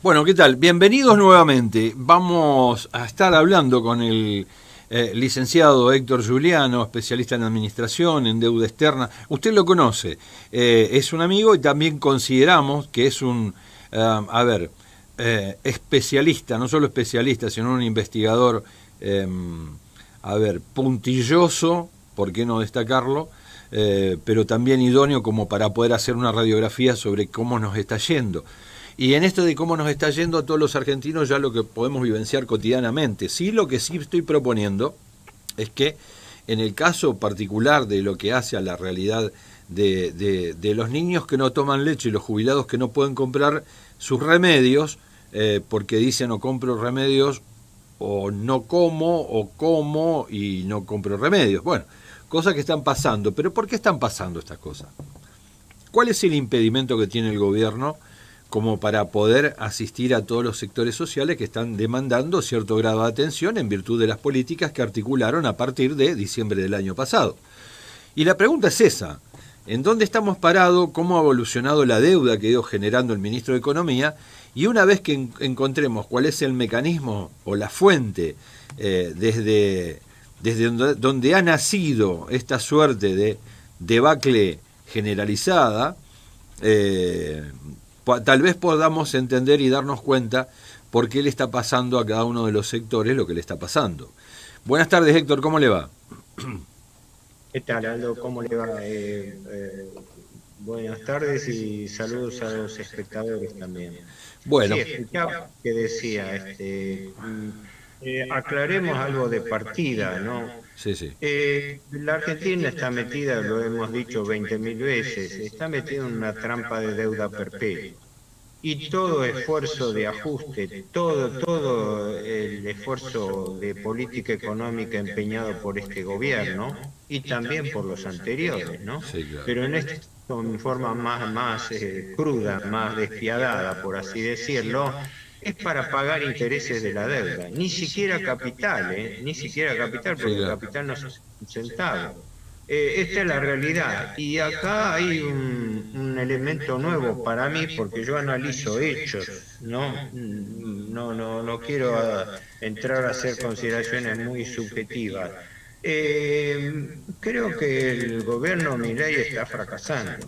Bueno, ¿qué tal? Bienvenidos nuevamente. Vamos a estar hablando con el licenciado Héctor Giuliano, especialista en administración, en deuda externa. Usted lo conoce, es un amigo y también consideramos que es un, especialista, no solo especialista, sino un investigador, puntilloso, ¿por qué no destacarlo? Pero también idóneo como para poder hacer una radiografía sobre cómo nos está yendo. Y en esto de cómo nos está yendo a todos los argentinos, ya lo que podemos vivenciar cotidianamente. Sí, lo que sí estoy proponiendo es que en el caso particular de lo que hace a la realidad de los niños que no toman leche y los jubilados que no pueden comprar sus remedios, porque dicen o compro remedios o no como, o como y no compro remedios. Bueno, cosas que están pasando. Pero ¿por qué están pasando estas cosas? ¿Cuál es el impedimento que tiene el gobierno como para poder asistir a todos los sectores sociales que están demandando cierto grado de atención en virtud de las políticas que articularon a partir de diciembre del año pasado? Y la pregunta es esa: ¿en dónde estamos parados? ¿Cómo ha evolucionado la deuda que ha ido generando el ministro de Economía? Y una vez que encontremos cuál es el mecanismo o la fuente desde donde ha nacido esta suerte de debacle generalizada, tal vez podamos entender y darnos cuenta por qué le está pasando a cada uno de los sectores lo que le está pasando. Buenas tardes, Héctor, ¿cómo le va? ¿Qué tal, Aldo? ¿Cómo le va? Buenas tardes y saludos a los espectadores también. Bueno, Sí, escuchaba que decía, aclaremos algo de partida, ¿no? sí, sí. La Argentina está metida, lo hemos dicho 20.000 veces, está metida en una trampa de deuda perpetua. Y todo esfuerzo de ajuste, todo el esfuerzo de política económica empeñado por este gobierno y también por los anteriores, ¿no? Sí, claro. Pero en esta forma más cruda, más despiadada, por así decirlo, es para pagar intereses de la deuda. Ni siquiera capital, ¿eh? Ni siquiera capital, Sí, porque claro. capital no es un centavo. Esta es la realidad. Y acá hay un elemento nuevo para mí, porque yo analizo hechos, ¿no? No quiero entrar a hacer consideraciones muy subjetivas. Creo que el gobierno Milei está fracasando.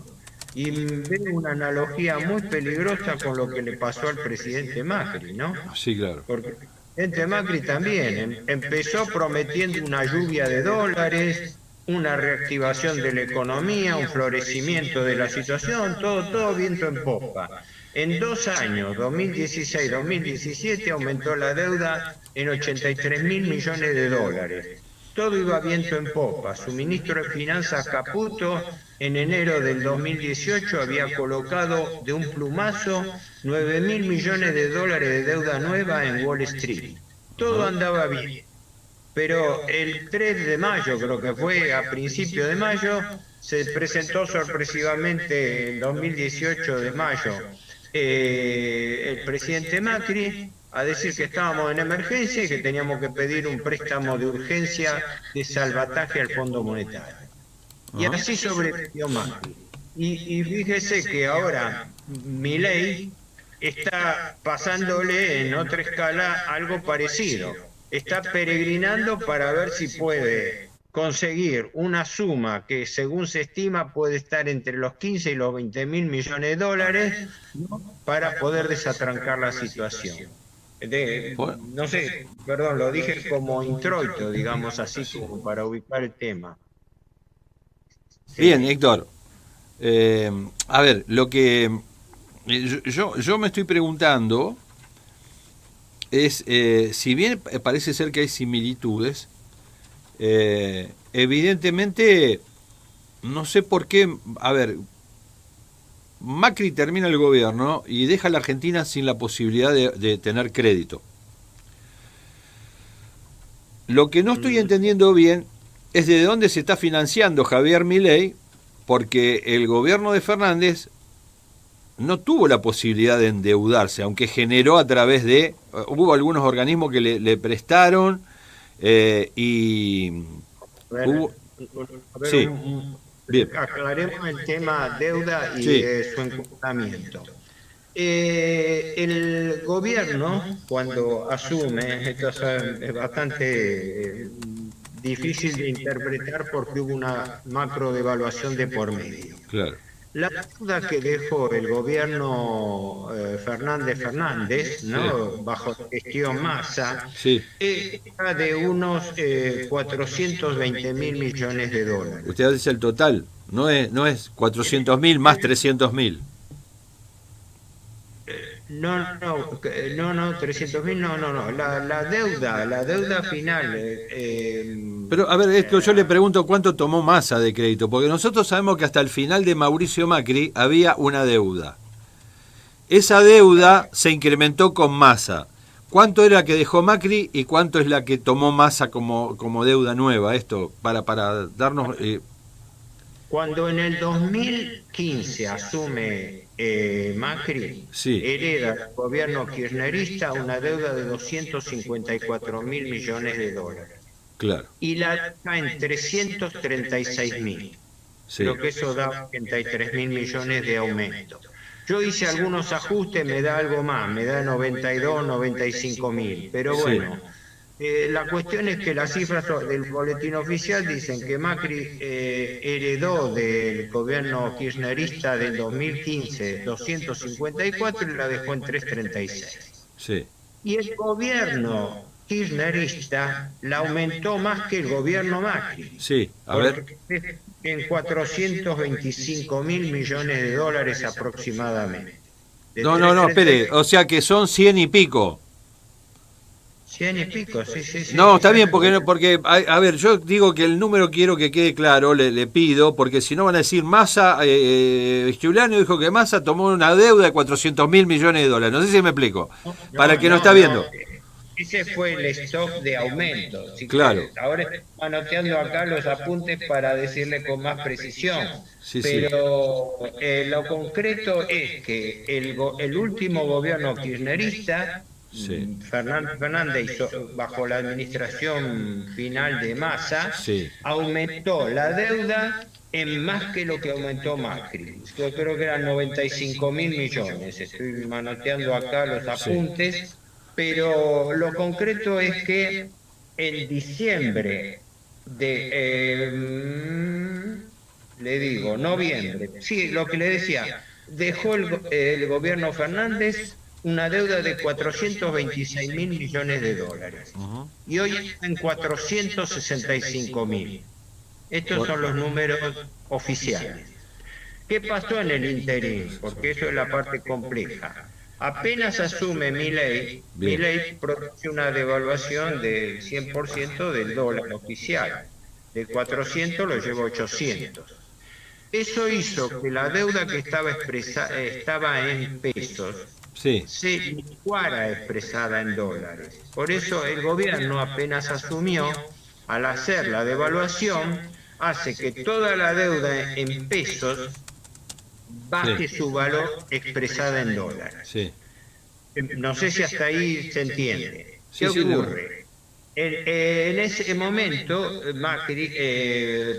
Y veo una analogía muy peligrosa con lo que le pasó al presidente Macri, ¿no? Sí, claro. Porque el presidente Macri también empezó prometiendo una lluvia de dólares, una reactivación de la economía, un florecimiento de la situación, todo viento en popa. En 2 años, 2016-2017, aumentó la deuda en 83.000 millones de dólares. Todo iba viento en popa. Su ministro de Finanzas, Caputo, en enero del 2018 había colocado de un plumazo 9.000 millones de dólares de deuda nueva en Wall Street. Todo andaba bien. Pero el 3 de mayo, creo que fue a principio de mayo, se presentó sorpresivamente el 2018 de mayo el presidente Macri a decir que estábamos en emergencia y que teníamos que pedir un préstamo de urgencia de salvataje al Fondo Monetario. Y Ajá. así sobrevivió Macri. Y fíjese que ahora Milei está pasándole en otra escala algo parecido. Está peregrinando para ver si puede conseguir una suma que según se estima puede estar entre los 15 y los 20.000 millones de dólares, ¿no? Para poder desatrancar la situación. Bueno, No sé, perdón, lo dije como introito, digamos así, como para ubicar el tema. bien, Sí. Héctor. A ver, lo que yo me estoy preguntando es, si bien parece ser que hay similitudes, evidentemente no sé por qué. A ver, Macri termina el gobierno y deja a la Argentina sin la posibilidad de tener crédito. Lo que no estoy Mm, entendiendo bien es de dónde se está financiando Javier Milei, porque el gobierno de Fernández no tuvo la posibilidad de endeudarse, aunque generó a través de... hubo algunos organismos que le prestaron, y A ver, hubo... a ver, Sí, bien. aclaremos el tema deuda y Sí, su encuadramiento. El gobierno, cuando asume, esto es bastante difícil de interpretar porque hubo una macro devaluación de por medio. Claro. La deuda que dejó el gobierno Fernández, Sí. ¿no? Bajo gestión Massa, Sí. era de unos 420.000 millones de dólares. Usted dice el total, no es 400.000 más 300.000. No, 300.000, no. La deuda final. Pero, a ver, es que yo le pregunto cuánto tomó Massa de crédito, porque nosotros sabemos que hasta el final de Mauricio Macri había una deuda. Esa deuda se incrementó con Massa. ¿Cuánto era que dejó Macri y cuánto es la que tomó Massa como deuda nueva? Esto, para darnos... Cuando en el 2015 asume Macri, Sí, hereda el gobierno kirchnerista una deuda de 254.000 millones de dólares claro. y la deja en 336.000. Sí, Creo que eso da 83.000 millones de aumento. Yo hice algunos ajustes, me da algo más, me da 92, 95.000, pero sí, bueno. La cuestión es que las cifras del boletín oficial dicen que Macri heredó del gobierno kirchnerista del 2015 254 y la dejó en 336. sí, Y el gobierno kirchnerista la aumentó más que el gobierno Macri, sí. A ver. porque en 425.000 millones de dólares aproximadamente. De No, espere. 336, O sea que son 100 y pico. 100 y pico, sí, No, está bien, exacto. porque a ver, yo digo que el número quiero que quede claro, le pido, porque si no van a decir Massa, Giuliano dijo que Massa tomó una deuda de 400.000 millones de dólares. No sé si me explico. Para el que no está viendo. Ese fue el stock de aumento. Si Claro. querés. Ahora estoy anoteando acá los apuntes para decirle con más precisión. Sí, sí. Pero lo concreto es que el último gobierno kirchnerista, Sí. Fernández, bajo la administración final de Massa, Sí. aumentó la deuda en más que lo que aumentó Macri. Yo creo que eran 95.000 millones. Estoy manoteando acá los apuntes. Pero lo concreto es que en diciembre le digo, noviembre, sí, lo que le decía, dejó el gobierno Fernández una deuda de 426.000 millones de dólares Ujú. y hoy está en 465.000. Estos son los números oficiales. ¿Qué pasó en el interín? Porque eso es la parte compleja. Apenas asume Milei produce una devaluación del 100% del dólar oficial. De 400 lo lleva a 800. Eso hizo que la deuda que estaba en pesos Sí. se licuara expresada en dólares. Por eso el gobierno apenas asumió, al hacer la devaluación, hace que toda la deuda en pesos baje su valor expresada en dólares. Sí. No sé si hasta ahí se entiende. Sí, ¿Qué sí, ocurre? En ese momento,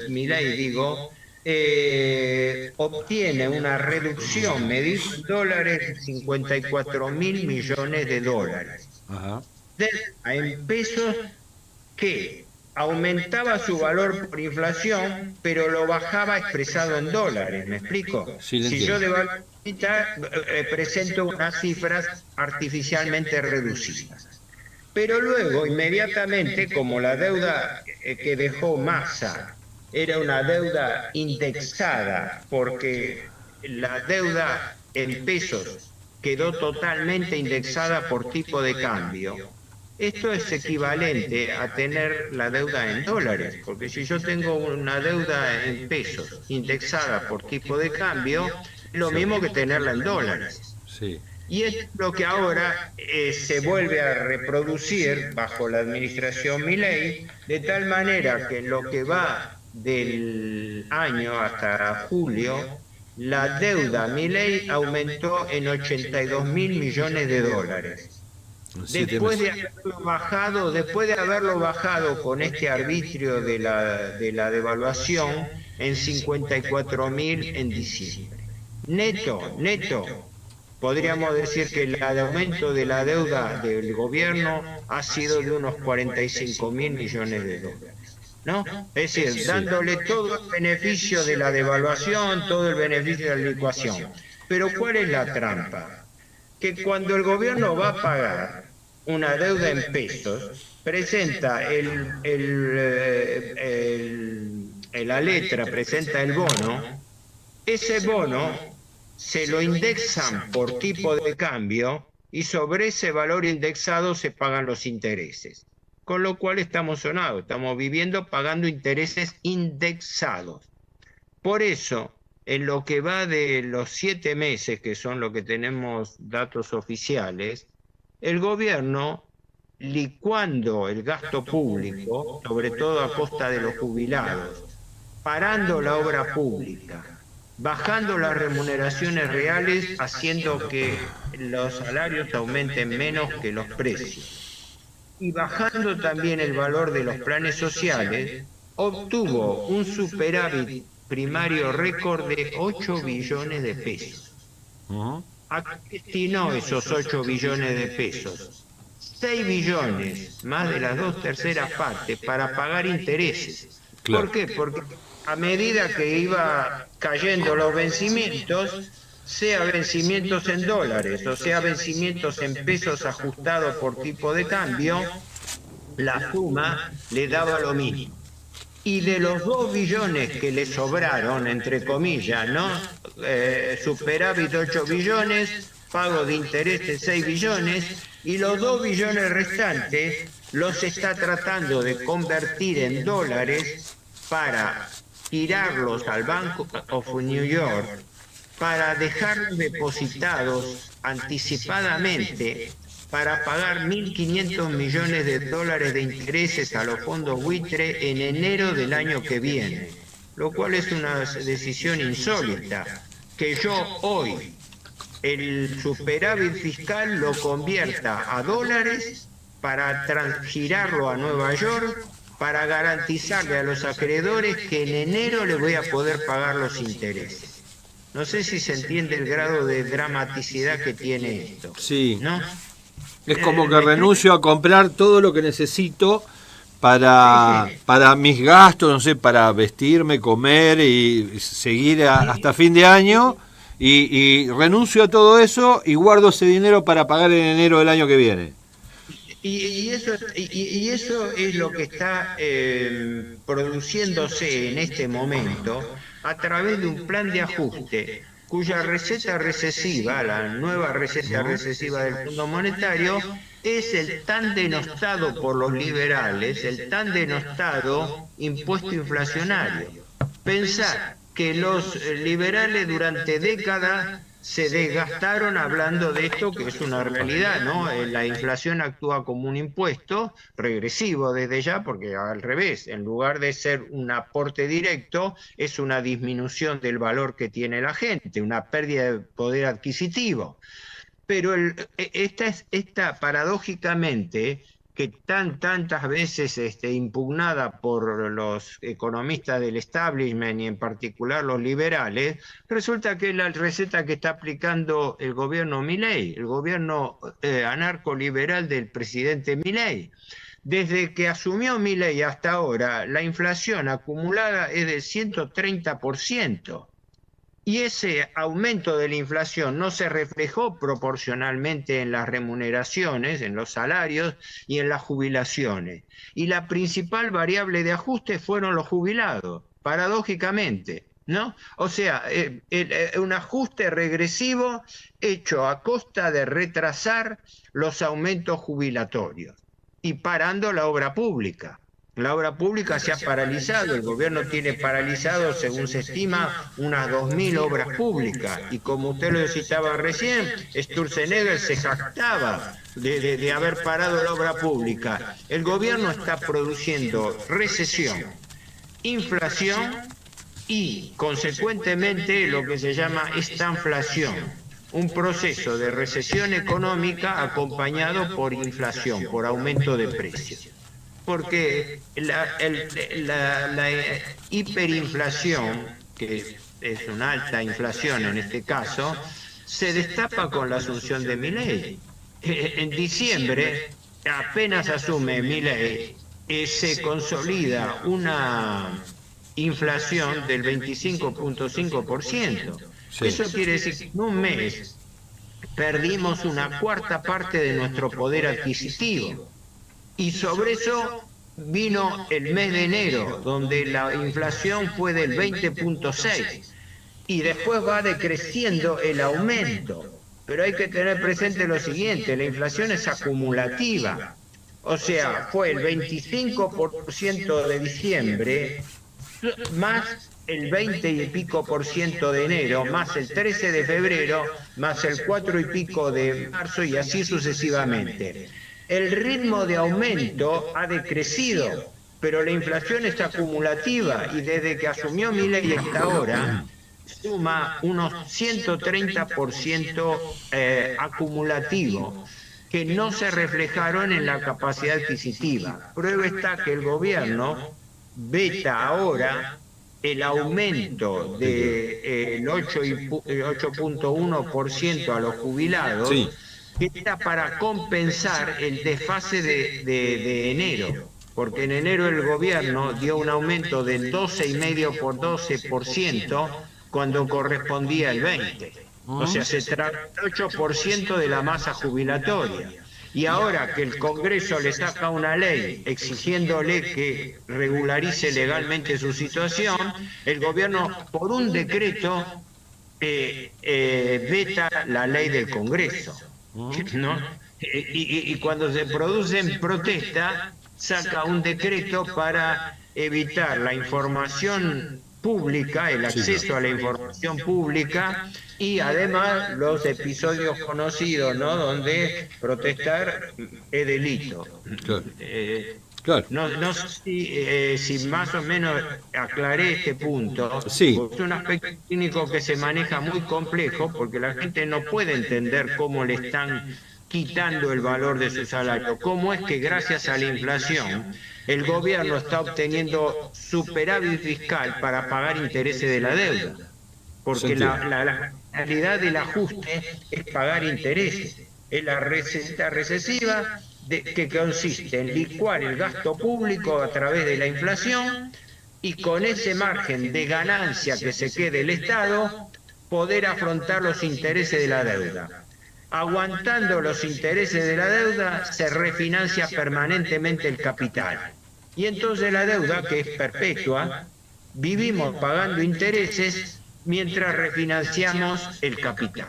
Milei, digo, obtiene una reducción medida en dólares de 54.000 millones de dólares. Ajá. En pesos que aumentaba su valor por inflación, pero lo bajaba expresado en dólares. ¿Me explico? Sí, Si yo presento unas cifras artificialmente reducidas. Pero luego, inmediatamente, como la deuda que dejó Massa era una deuda indexada, porque la deuda en pesos quedó totalmente indexada por tipo de cambio. Esto es equivalente a tener la deuda en dólares, porque si yo tengo una deuda en pesos indexada por tipo de cambio, es lo mismo que tenerla en dólares. Sí. Y es lo que ahora se vuelve a reproducir bajo la administración Milei, de tal manera que en lo que va del año hasta julio, la deuda Milei aumentó en 82.000 millones de dólares. Después de haberlo bajado con este arbitrio de la devaluación en 54.000 en diciembre. Neto, podríamos decir que el aumento de la deuda del gobierno ha sido de unos 45.000 millones de dólares. ¿No? Es decir, dándole todo el beneficio de la devaluación, todo el beneficio de la licuación. Pero ¿cuál es la trampa? Que cuando el gobierno va a pagar una deuda en pesos, presenta la letra, presenta el bono, ese bono se lo indexan por tipo de cambio y sobre ese valor indexado se pagan los intereses. Con lo cual estamos sonados, estamos viviendo pagando intereses indexados. Por eso, en lo que va de los 7 meses, que son lo que tenemos datos oficiales, el gobierno, licuando el gasto público, sobre todo a costa de los jubilados, parando la obra pública, bajando las remuneraciones reales, haciendo que los salarios aumenten menos que los precios, y bajando también el valor de los planes sociales, obtuvo un superávit primario récord de 8 billones de pesos. ¿A qué destinó esos 8 billones de pesos? 6 billones, más de las 2/3 partes, para pagar intereses. Claro. ¿Por qué? Porque a medida que iba cayendo los vencimientos, sea vencimientos en dólares o sea vencimientos en pesos ajustados por tipo de cambio, la suma le daba lo mismo. Y de los 2 billones que le sobraron, entre comillas, ¿no? Superávit 8 billones, pago de interés de 6 billones, y los 2 billones restantes los está tratando de convertir en dólares para tirarlos al Bank of New York, para dejarlos depositados anticipadamente para pagar 1.500 millones de dólares de intereses a los fondos buitre en enero del año que viene, lo cual es una decisión insólita, que yo hoy el superávit fiscal lo convierta a dólares para girarlo a Nueva York, para garantizarle a los acreedores que en enero le voy a poder pagar los intereses. No sé si se entiende el grado de dramaticidad que tiene esto. Sí. ¿No? Es como que renuncio a comprar todo lo que necesito para mis gastos, no sé, para vestirme, comer y seguir hasta fin de año, y renuncio a todo eso y guardo ese dinero para pagar en enero del año que viene. Y eso es lo que está produciéndose en este momento a través de un plan de ajuste cuya receta recesiva, la nueva receta recesiva del Fondo Monetario, es el tan denostado por los liberales, el tan denostado impuesto inflacionario. Pensar que los liberales durante décadas se desgastaron hablando de esto, que es una realidad, ¿no? La inflación actúa como un impuesto regresivo desde ya, porque al revés, en lugar de ser un aporte directo, es una disminución del valor que tiene la gente, una pérdida de poder adquisitivo. Pero esta paradójicamente, que tantas veces impugnada por los economistas del establishment y en particular los liberales, resulta que es la receta que está aplicando el gobierno Milei, el gobierno anarcoliberal del presidente Milei. Desde que asumió Milei hasta ahora, la inflación acumulada es del 130%. Y ese aumento de la inflación no se reflejó proporcionalmente en las remuneraciones, en los salarios y en las jubilaciones. Y la principal variable de ajuste fueron los jubilados, paradójicamente, ¿no? O sea, un ajuste regresivo hecho a costa de retrasar los aumentos jubilatorios y parando la obra pública. La obra pública se ha paralizado, el gobierno tiene paralizado, según se estima, unas 2.000 obras públicas. Y como usted lo citaba recién, Sturzenegger se jactaba de haber parado la obra pública. El gobierno está produciendo recesión, inflación y, consecuentemente, lo que se llama estanflación. Un proceso de recesión económica acompañado por inflación, por aumento de precios. Porque la hiperinflación, que es una alta inflación en este caso, se destapa con la asunción de Milei. En diciembre, apenas asume Milei, se consolida una inflación del 25.5%. Sí. Eso quiere decir que en un mes perdimos una cuarta parte de nuestro poder adquisitivo. Y sobre eso vino el mes de enero, donde la inflación fue del 20.6%. Y después va decreciendo el aumento. Pero hay que tener presente lo siguiente, la inflación es acumulativa. O sea, fue el 25% de diciembre, más el 20 y pico por ciento de enero, más el 13 de febrero, más el 4 y pico de marzo, y así sucesivamente. El ritmo de aumento ha decrecido, pero la inflación es acumulativa, y desde que asumió Milei hasta ahora suma unos 130% acumulativo, que no se reflejaron en la capacidad adquisitiva. Prueba está que el gobierno veta ahora el aumento del 8.1% a los jubilados, Sí. que está para compensar el desfase de enero, porque en enero el gobierno dio un aumento del 12,5 por 12% cuando correspondía el 20%. O sea, se trata del 8% de la masa jubilatoria. Y ahora que el Congreso le saca una ley exigiéndole que regularice legalmente su situación, el gobierno, por un decreto, veta la ley del Congreso, ¿no? Y cuando se producen protestas, saca un decreto para evitar la información pública, el acceso a la información pública, y además los episodios conocidos, ¿no?, donde protestar es delito. Claro. Claro. No sé si más o menos aclaré este punto. Sí. Es un aspecto técnico que se maneja muy complejo, porque la gente no puede entender cómo le están quitando el valor de su salario. ¿Cómo es que gracias a la inflación el gobierno está obteniendo superávit fiscal para pagar intereses de la deuda? Porque la realidad del ajuste es pagar intereses. Es la receta recesiva que consiste en licuar el gasto público a través de la inflación, y con ese margen de ganancia que se quede el Estado, poder afrontar los intereses de la deuda. Aguantando los intereses de la deuda, se refinancia permanentemente el capital. Y entonces la deuda, que es perpetua, vivimos pagando intereses mientras refinanciamos el capital.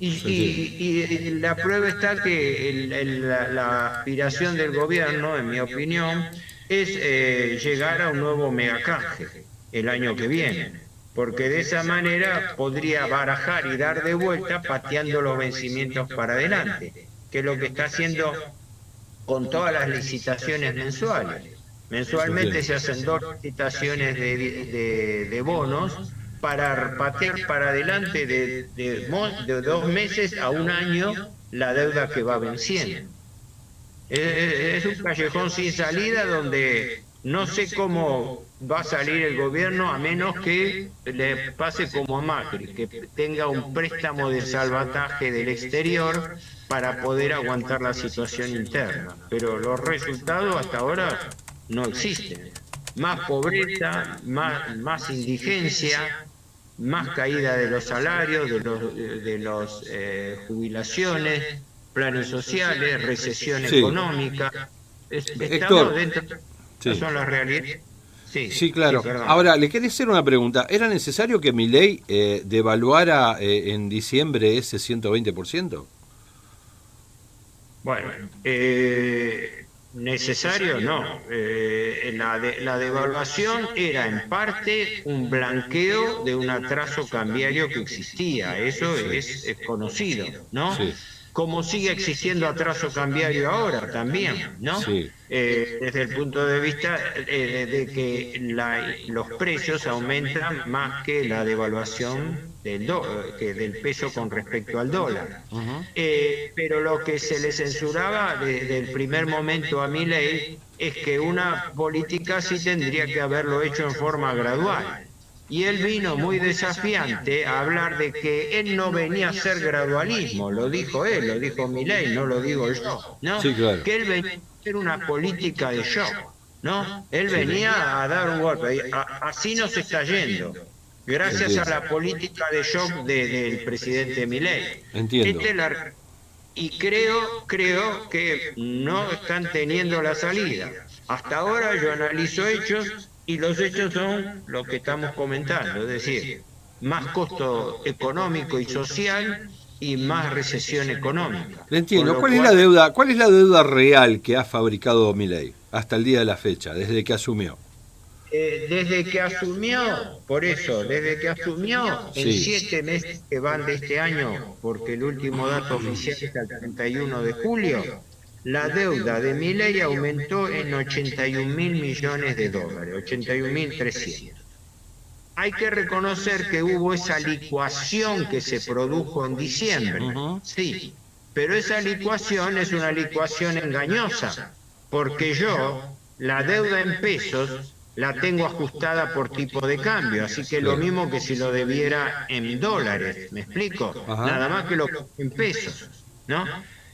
Y la prueba está que la aspiración del gobierno, en mi opinión, es llegar a un nuevo megacanje el año que viene, porque de esa manera podría barajar y dar de vuelta pateando los vencimientos para adelante, que es lo que está haciendo con todas las licitaciones mensuales. Mensualmente se hacen 2 licitaciones de bonos para patear para adelante de 2 meses a 1 año la deuda que va venciendo. Es un callejón sin salida donde no sé cómo va a salir el gobierno, a menos que le pase como a Macri, que tenga un préstamo de salvataje del exterior para poder aguantar la situación interna. Pero los resultados hasta ahora no existen. Más pobreza, más indigencia, más caída de los salarios, de los jubilaciones, planes sociales, recesión económica. Estamos Héctor, dentro, son las realidades. Sí, claro. Ahora, le quería hacer una pregunta. ¿Era necesario que Milei devaluara en diciembre ese 120%? Bueno, necesario no. La devaluación era en parte un blanqueo de un atraso cambiario que existía. Eso es conocido, ¿no? Sí. Como sigue existiendo atraso cambiario ahora también, ¿no? Sí. Desde el punto de vista de que los precios aumentan más que la devaluación del peso con respecto al dólar. Pero lo que se le censuraba desde el primer momento a Milei es que una política sí tendría que haberlo hecho en forma gradual. Y él vino muy desafiante a hablar de que él no venía a hacer gradualismo, lo dijo él, lo dijo Milei, no lo digo yo, ¿no? Sí, claro. Que él venía a hacer una política de shock, ¿no? Él Sí. venía a dar un golpe, y así nos está yendo, gracias a la política de shock del presidente Milei. Entiendo. Y creo que no están teniendo la salida. Hasta ahora yo analizo hechos y los hechos son lo que estamos comentando, es decir, más costo económico y social y más recesión económica. Le entiendo. Con ¿Cuál lo es la cual, deuda? ¿Cuál es la deuda real que ha fabricado Milei hasta el día de la fecha, desde que asumió? desde que asumió, por eso, desde que asumió, en Sí. 7 meses que van de este año, porque el último dato oficial es el 31 de julio, la deuda de Milei aumentó en 81.000 millones de dólares, 81.300. Hay que reconocer que hubo esa licuación que se produjo en diciembre, Ujú. sí, pero esa licuación es una licuación engañosa, porque yo la deuda en pesos la tengo ajustada por tipo de cambio, así que lo mismo que si lo debiera en dólares, ¿me explico? Ajá. Nada más que lo en pesos, ¿no?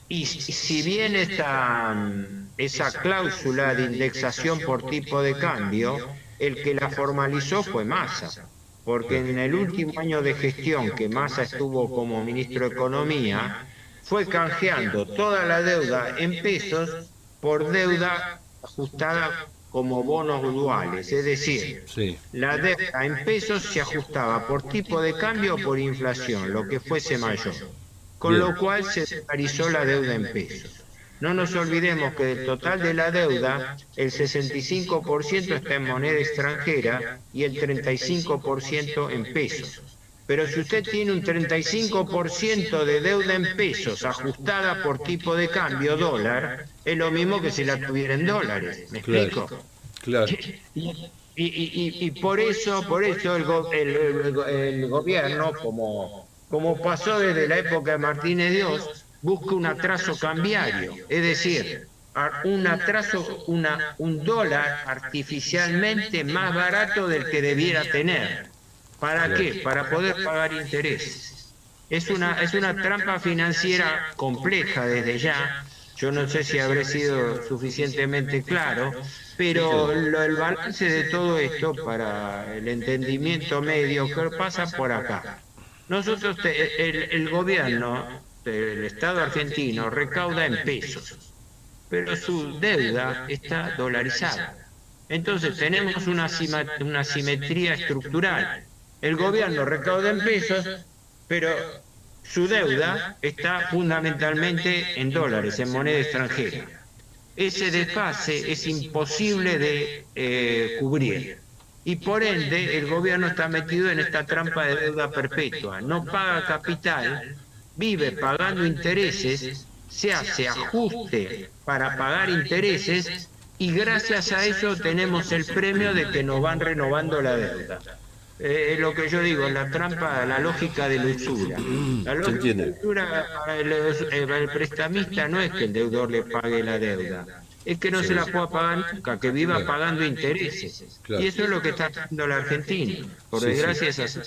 Y si bien esa cláusula de indexación por tipo de cambio, el que la formalizó fue Massa, porque en el último año de gestión que Massa estuvo como ministro de Economía, fue canjeando toda la deuda en pesos por deuda ajustada como bonos duales, es decir, Sí. la deuda en pesos se ajustaba por tipo de cambio o por inflación, lo que fuese mayor, con Bien. lo cual se dolarizó la deuda en pesos. No nos olvidemos que del total de la deuda, el 65% está en moneda extranjera y el 35% en pesos. Pero si usted tiene un 35% de deuda en pesos ajustada por tipo de cambio dólar, es lo mismo que si la tuviera en dólares. ¿Me explico? Claro. Y por eso el gobierno, como pasó desde la época de Martínez Dios, busca un atraso cambiario, es decir, un dólar artificialmente más barato del que debiera tener. ¿Para qué? Para poder pagar intereses. Es una trampa financiera compleja desde ya. Yo no sé si habré sido suficientemente claro, pero el balance de todo esto para el entendimiento medio que pasa por acá. Nosotros, el gobierno del Estado argentino recauda en pesos, pero su deuda está dolarizada. Entonces tenemos una simetría estructural. El gobierno recauda en pesos, pero su deuda está fundamentalmente en dólares, en moneda extranjera. Ese desfase es imposible de cubrir. Y por ende, el gobierno está metido en esta trampa de deuda perpetua. No paga capital, vive pagando intereses, se hace ajuste para pagar intereses y gracias a eso tenemos el premio de que nos van renovando la deuda. Es lo que yo digo, la trampa, la lógica de la usura. La ¿Se lógica de la entiende? usura para el prestamista no es que el deudor le pague la deuda, es que no se la pueda pagar nunca, que viva Claro. pagando intereses. Claro. Y eso es lo que está haciendo la Argentina. Por Sí, sí. desgracia es así.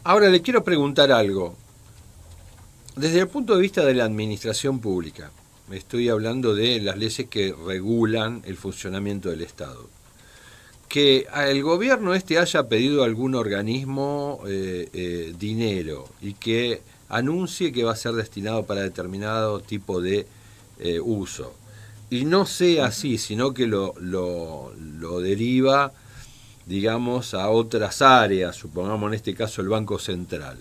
Ahora le quiero preguntar algo. Desde el punto de vista de la administración pública, estoy hablando de las leyes que regulan el funcionamiento del Estado. Que el gobierno haya pedido a algún organismo dinero y que anuncie que va a ser destinado para determinado tipo de uso. Y no sea así, sino que lo deriva, digamos, a otras áreas, supongamos en este caso el Banco Central.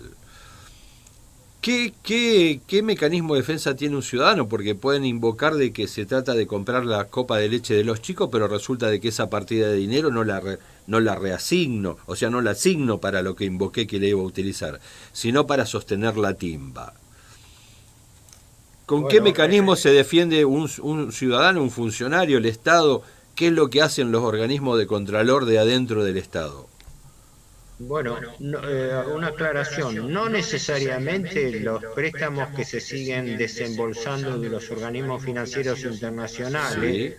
¿Qué mecanismo de defensa tiene un ciudadano? Porque pueden invocar de que se trata de comprar la copa de leche de los chicos, pero resulta de que esa partida de dinero no la reasigno, o sea, no la asigno para lo que invoqué que le iba a utilizar, sino para sostener la timba. ¿Con qué mecanismo se defiende un ciudadano, un funcionario, el Estado? ¿Qué es lo que hacen los organismos de contralor de adentro del Estado? Bueno, una aclaración. No necesariamente los préstamos que se siguen desembolsando de los organismos financieros internacionales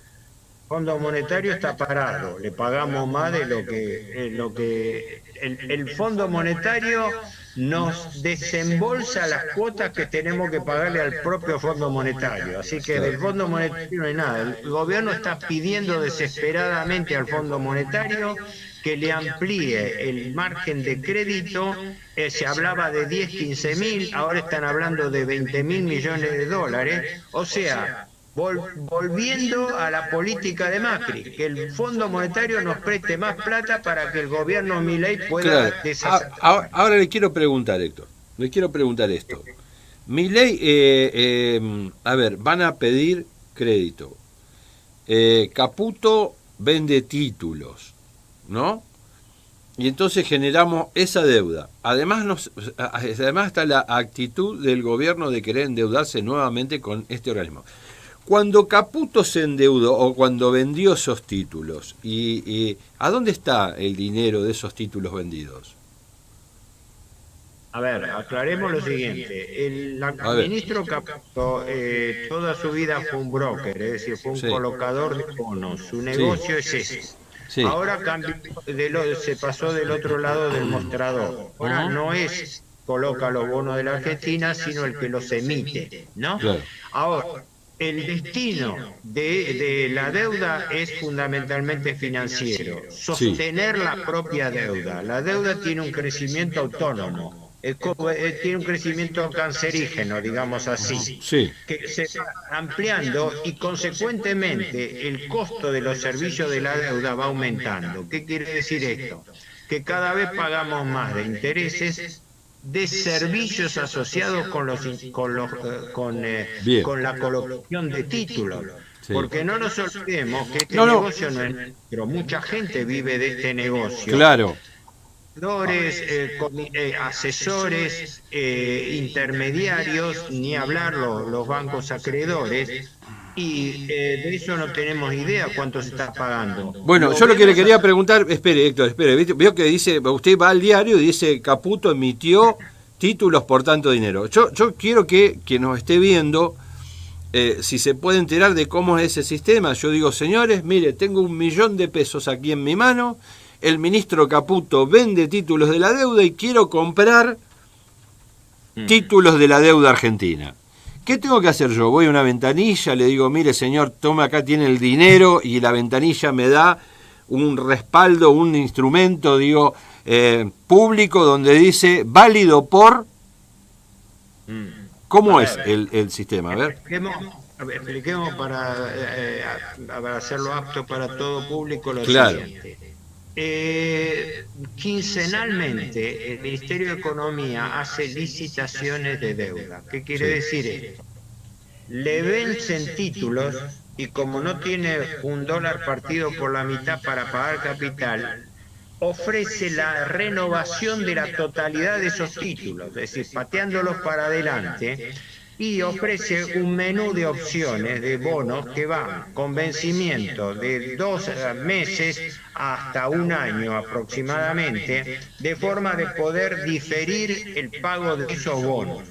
Fondo Monetario está parado, le pagamos más de lo que el Fondo Monetario nos desembolsa las cuotas que tenemos que pagarle al propio Fondo Monetario. Así que Claro. del Fondo Monetario no hay nada. El gobierno está pidiendo desesperadamente al Fondo Monetario que le amplíe el margen de crédito. Se hablaba de 10, 15 mil, ahora están hablando de 20 mil millones de dólares. O sea, volviendo a la política de Macri, que el Fondo Monetario nos preste más plata para que el gobierno Milei Claro. pueda deshacer. Ahora le quiero preguntar, Héctor. Le quiero preguntar esto. Milei, a ver, van a pedir crédito. Caputo vende títulos, ¿no? Y entonces generamos esa deuda. Además está la actitud del gobierno de querer endeudarse nuevamente con este organismo. Cuando Caputo se endeudó o cuando vendió esos títulos, ¿a dónde está el dinero de esos títulos vendidos? A ver, aclaremos lo siguiente. El A ver, ministro Caputo toda su vida fue un broker, es decir, fue un sí, colocador de bonos. Su sí, negocio es ese. sí. Ahora cambió se pasó del otro lado del mostrador. Ahora Ujú. no es coloca los bonos de la Argentina, sino el que los emite, ¿no? Claro, Ahora, el destino de la deuda es fundamentalmente financiero, sí, sostener la propia deuda. La deuda tiene un crecimiento autónomo, tiene un crecimiento cancerígeno, digamos así, sí, que se va ampliando y consecuentemente el costo de los servicios de la deuda va aumentando. ¿Qué quiere decir esto? Que cada vez pagamos más de intereses de servicios asociados bien, con la colocación de títulos. sí. Porque no nos olvidemos que este No, no, negocio no es nuestro, mucha gente vive de este negocio. claro. Asesores, intermediarios, ni hablar los bancos acreedores, y de eso no tenemos idea cuánto se está pagando. Bueno, Lo yo lo que le vemos quería preguntar, espere, Héctor, espere, vio que dice, usted va al diario y dice Caputo emitió títulos por tanto dinero. Yo quiero que nos esté viendo, si se puede enterar de cómo es ese sistema. Yo digo, señores, mire, tengo 1 millón de pesos aquí en mi mano, el ministro Caputo vende títulos de la deuda y quiero comprar títulos de la deuda argentina. ¿Qué tengo que hacer yo? Voy a una ventanilla, le digo, mire señor, tome acá, tiene el dinero, y la ventanilla me da un respaldo, un instrumento, digo, público, donde dice válido por... ¿Cómo es el sistema? A ver. expliquemos para hacerlo apto para todo público lo Claro, siguiente. Quincenalmente el Ministerio de Economía hace licitaciones de deuda. ¿Qué quiere sí, decir esto? Le vencen títulos y como no tiene un dólar partido por la mitad para pagar capital, ofrece la renovación de la totalidad de esos títulos, es decir, pateándolos para adelante, y ofrece un menú de opciones de bonos que van con vencimiento de 2 meses hasta 1 año aproximadamente, de forma de poder diferir el pago de esos bonos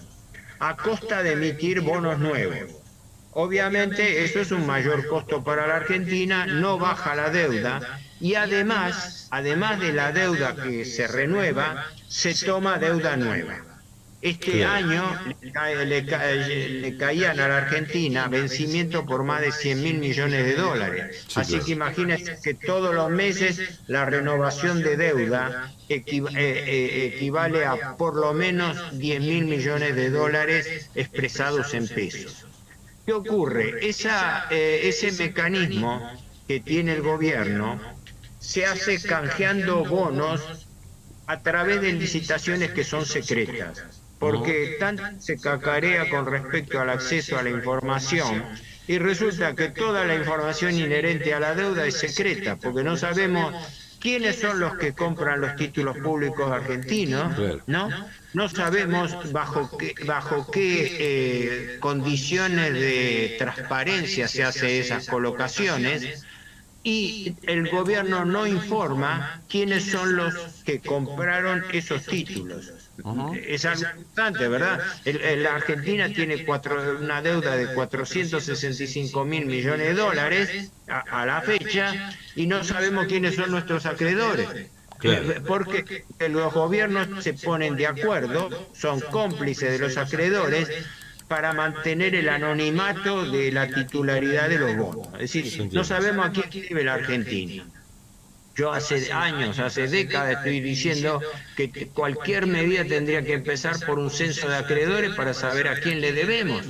a costa de emitir bonos nuevos. Obviamente eso es un mayor costo para la Argentina, no baja la deuda y además de la deuda que se renueva, se toma deuda nueva. Este claro. año le caían a la Argentina vencimiento por más de 100.000 millones de dólares. Sí, Así claro. que imagínense que todos los meses la renovación de deuda equivale a por lo menos 10.000 millones de dólares expresados en pesos. ¿Qué ocurre? Ese mecanismo que tiene el gobierno se hace canjeando bonos a través de licitaciones que son secretas, porque tanto se cacarea con respecto al acceso a la información y resulta que toda la información inherente a la deuda es secreta, porque no sabemos quiénes son los que compran los títulos públicos argentinos, Claro. ¿no? No sabemos bajo qué condiciones de transparencia se hacen esas colocaciones, y el gobierno no informa quiénes son los que compraron esos títulos. Es algo importante, ¿verdad? La Argentina tiene una deuda de 465.000 millones de dólares a la fecha y no sabemos quiénes son nuestros acreedores. Claro. Porque los gobiernos se ponen de acuerdo, son cómplices de los acreedores para mantener el anonimato de la titularidad de los bonos. Es decir, no sabemos a quién debe la Argentina. Yo hace años, hace décadas estoy diciendo que cualquier medida tendría que empezar por un censo de acreedores para saber a quién le debemos,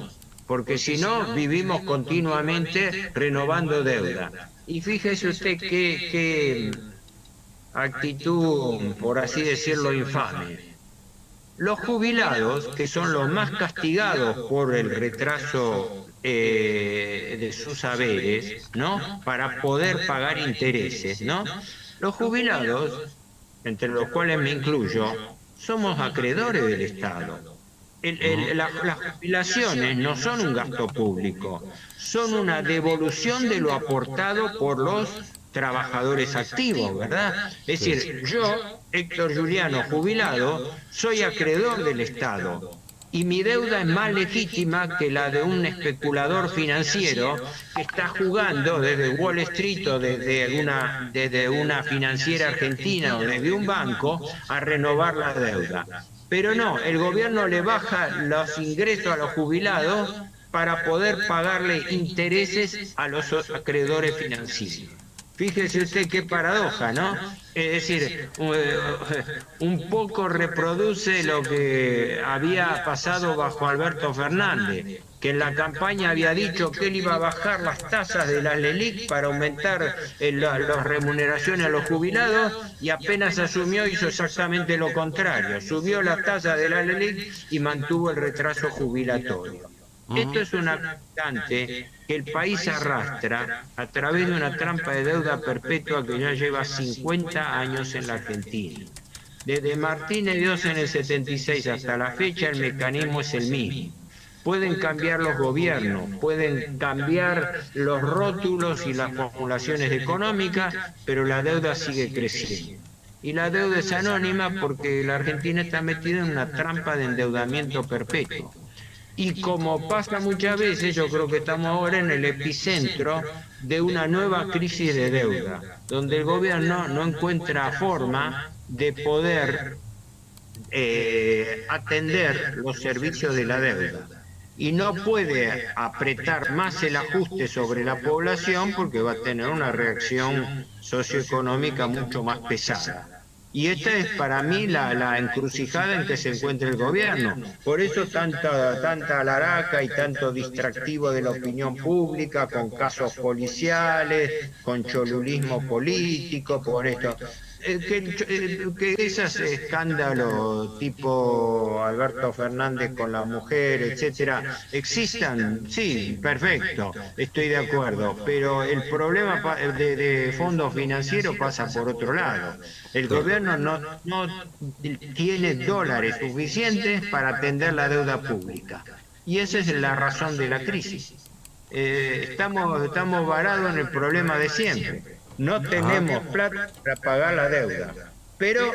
porque si no vivimos continuamente renovando deuda. Y fíjese usted qué actitud, por así decirlo, infame. Los jubilados, que son los más castigados por el retraso de sus saberes, ¿no? Para poder pagar intereses, ¿no? Los jubilados, entre los cuales me incluyo, somos acreedores del Estado. Las jubilaciones no son un gasto público, son una devolución de lo aportado por los trabajadores activos, ¿verdad? Es decir, yo, Héctor Juliano, jubilado, soy acreedor del Estado y mi deuda es más legítima que la de un especulador financiero que está jugando desde Wall Street o desde una financiera argentina o desde un banco a renovar la deuda. Pero no, el gobierno le baja los ingresos a los jubilados para poder pagarle intereses a los acreedores financieros. Fíjese usted qué paradoja, ¿no? Es decir, un poco reproduce lo que había pasado bajo Alberto Fernández, que en la campaña había dicho que él iba a bajar las tasas de la LELIQ para aumentar las remuneraciones a los jubilados y apenas asumió hizo exactamente lo contrario, subió la tasa de la LELIQ y mantuvo el retraso jubilatorio. Esto es una constante que el país arrastra a través de una trampa de deuda perpetua que ya lleva 50 años en la Argentina. Desde Martínez Dios en el 76 hasta la fecha el mecanismo es el mismo. Pueden cambiar los gobiernos, pueden cambiar los rótulos y las formulaciones económicas, pero la deuda sigue creciendo. Y la deuda es anónima porque la Argentina está metida en una trampa de endeudamiento perpetuo. Y como pasa muchas veces, yo creo que estamos ahora en el epicentro de una nueva crisis de deuda, donde el gobierno no encuentra forma de poder atender los servicios de la deuda. Y no puede apretar más el ajuste sobre la población porque va a tener una reacción socioeconómica mucho más pesada. Y esta es para mí la encrucijada en que se encuentra el gobierno. Por eso tanta alaraca y tanto distractivo de la opinión pública, con casos policiales, con cholulismo político, por esto. Que esos escándalos tipo Alberto Fernández con la mujer, etcétera, existan, sí, perfecto, estoy de acuerdo, pero el problema de fondos financieros pasa por otro lado. El gobierno no tiene dólares suficientes para atender la deuda pública. Y esa es la razón de la crisis. Estamos varados en el problema de siempre. No tenemos plata para pagar la deuda, pero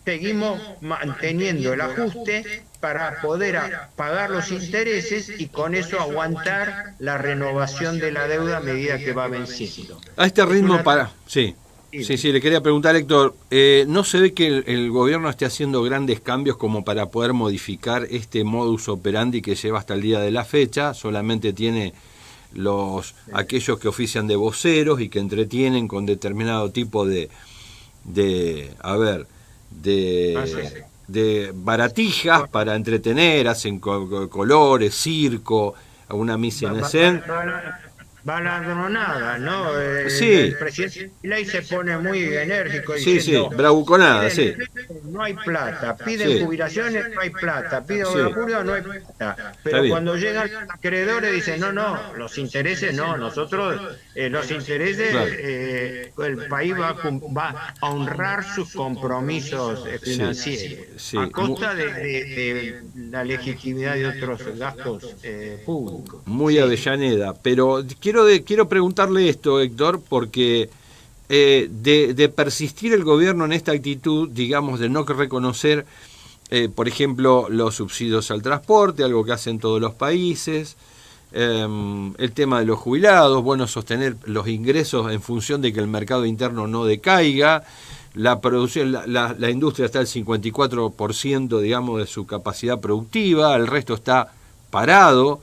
seguimos manteniendo el ajuste para poder pagar los intereses y con eso aguantar la renovación de la deuda a medida que va venciendo. A este ritmo Sí, le quería preguntar, Héctor, ¿no se ve que el gobierno esté haciendo grandes cambios como para poder modificar este modus operandi que lleva hasta el día de la fecha? Solamente tiene aquellos que ofician de voceros y que entretienen con determinado tipo de baratijas para entretener, hacen colores, circo, una mise en scène. Baladronada, ¿no? Sí. El presidente Milei se pone muy enérgico diciendo, bravuconada, sí. No hay plata, piden jubilaciones, no hay plata, piden obra pública, no hay plata. Pero cuando llegan los acreedores dicen, no, los intereses no, nosotros, los intereses, el país va a honrar sus compromisos financieros, a costa de la legitimidad de otros gastos públicos. Muy Avellaneda, pero quiero preguntarle esto, Héctor, porque de persistir el gobierno en esta actitud, digamos, de no reconocer por ejemplo, los subsidios al transporte, algo que hacen todos los países, el tema de los jubilados, bueno, sostener los ingresos en función de que el mercado interno no decaiga, la producción, la industria está al 54%, digamos, de su capacidad productiva, el resto está parado,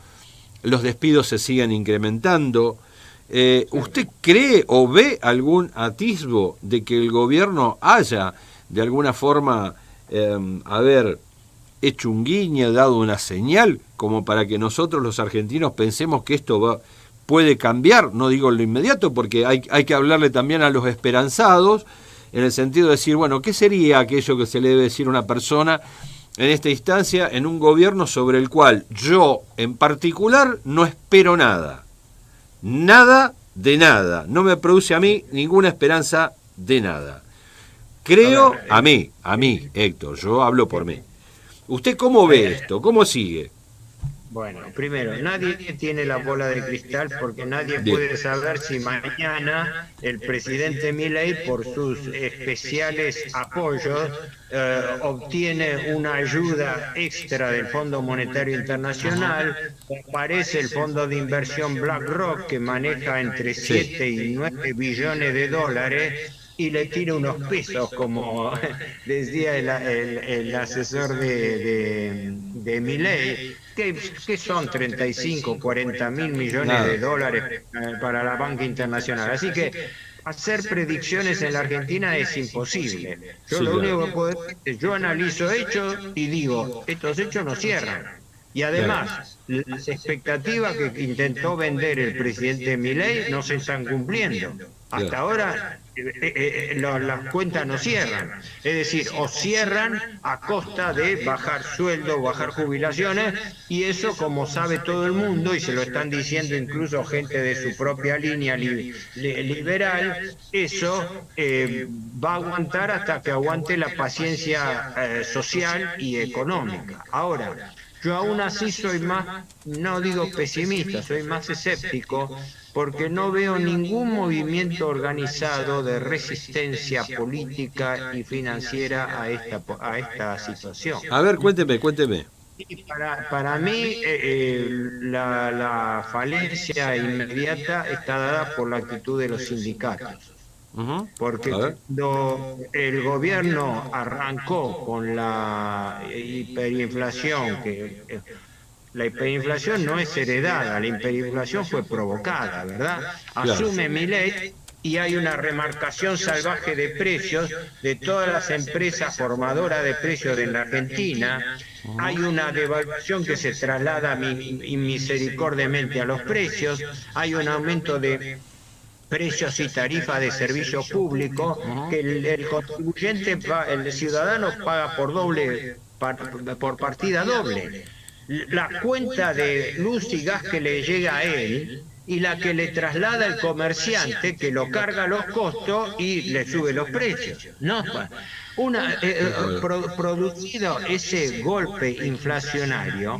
los despidos se siguen incrementando. ¿Usted cree o ve algún atisbo de que el gobierno haya, de alguna forma, haber hecho un guiño, dado una señal, como para que nosotros los argentinos pensemos que esto puede cambiar? No digo lo inmediato, porque hay que hablarle también a los esperanzados, en el sentido de decir, bueno, ¿qué sería aquello que se le debe decir a una persona en esta instancia, en un gobierno sobre el cual yo, en particular, no espero nada? Nada de nada. No me produce a mí ninguna esperanza de nada. Creo, a mí, Héctor, yo hablo por mí. ¿Usted cómo ve esto? ¿Cómo sigue? Bueno, primero, nadie tiene la bola de cristal porque nadie puede saber si mañana el presidente Milei, por sus especiales apoyos, obtiene una ayuda extra del Fondo Monetario Internacional, aparece el fondo de inversión BlackRock que maneja entre 7 y 9 billones de dólares y le tira unos pesos, como decía el asesor de Milei, que son 35, 40 mil millones de dólares para la banca internacional. Así que hacer predicciones en la Argentina es imposible. Yo lo único que puedo decir es, yo analizo hechos y digo, estos hechos no cierran. Y además, las expectativas que intentó vender el presidente Milei no se están cumpliendo. Hasta ahora las cuentas no cierran. Es decir, o cierran a costa de bajar sueldos, bajar jubilaciones, y eso, como sabe todo el mundo, y se lo están diciendo incluso gente de su propia línea liberal, eso va a aguantar hasta que aguante la paciencia social y económica. Ahora, yo aún así soy más, no digo pesimista, soy más escéptico, porque no veo ningún movimiento organizado de resistencia política y financiera a esta situación. A ver, cuénteme. Y para mí, la falencia inmediata está dada por la actitud de los sindicatos. Porque cuando el gobierno arrancó con la hiperinflación, la hiperinflación no es heredada, la hiperinflación fue provocada, ¿verdad? Asume Milei y hay una remarcación salvaje de precios de todas las empresas formadoras de precios en la Argentina. Hay una devaluación que se traslada misericordiamente a los precios, hay un aumento de precios y tarifas de servicio público que el contribuyente, el ciudadano paga por partida doble. La cuenta de luz y gas que le llega a él y la que le traslada el comerciante, que lo carga los costos y le sube los precios. No, producido ese golpe inflacionario,